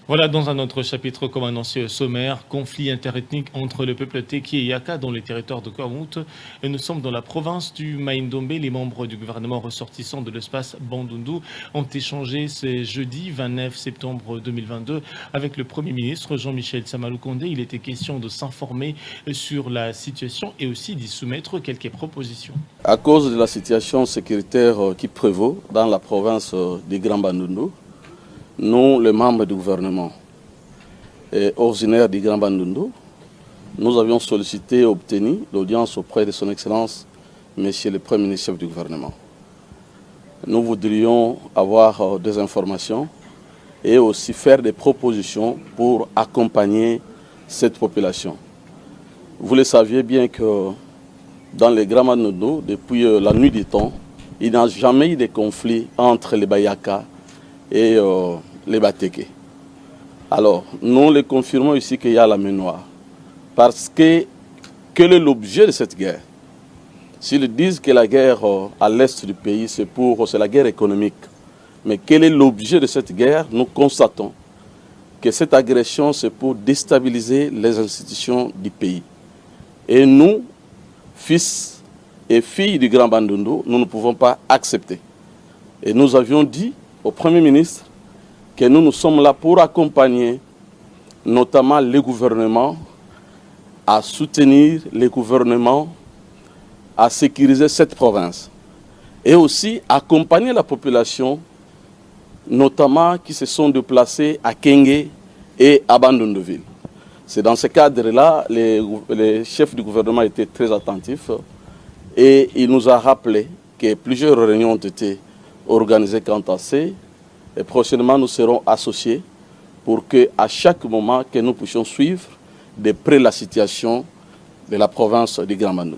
Voilà, dans un autre chapitre, comme annoncé au sommaire, conflit interethnique entre le peuple Teki et Yaka dans les territoires de Kwamout. Et nous sommes dans la province du Maïndombe. Les membres du gouvernement ressortissant de l'espace Bandundu ont échangé ce jeudi 29 septembre 2022 avec le Premier ministre Jean-Michel Samaloukonde. Il était question de s'informer sur la situation et aussi d'y soumettre quelques propositions. À cause de la situation sécuritaire qui prévaut dans la province du Grand Bandundu, nous, les membres du gouvernement et originaires du Grand Bandundu, nous avions sollicité et obtenu l'audience auprès de son Excellence, Monsieur le Premier ministre chef du gouvernement. Nous voudrions avoir des informations et aussi faire des propositions pour accompagner cette population. Vous le saviez bien que dans les Grand Bandundu, depuis la nuit du temps, il n'y a jamais eu de conflit entre les Bayaka et les Bateke. Alors, nous les confirmons ici qu'il y a la main noire. Parce que, quel est l'objet de cette guerre? S'ils disent que la guerre à l'est du pays, c'est la guerre économique. Mais quel est l'objet de cette guerre? Nous constatons que cette agression, c'est pour déstabiliser les institutions du pays. Et nous, fils et filles du Grand Bandundu, nous ne pouvons pas accepter. Et nous avions dit au Premier ministre que nous sommes là pour accompagner notamment les gouvernements à soutenir les gouvernements à sécuriser cette province et aussi accompagner la population, notamment qui se sont déplacés à Kenge et à Bandunduville. C'est dans ce cadre-là, les chefs du gouvernement étaient très attentifs et il nous a rappelé que plusieurs réunions ont été organisées quant à ça. Et prochainement, nous serons associés pour qu'à chaque moment, que nous puissions suivre de près la situation de la province du Grand Bandundu.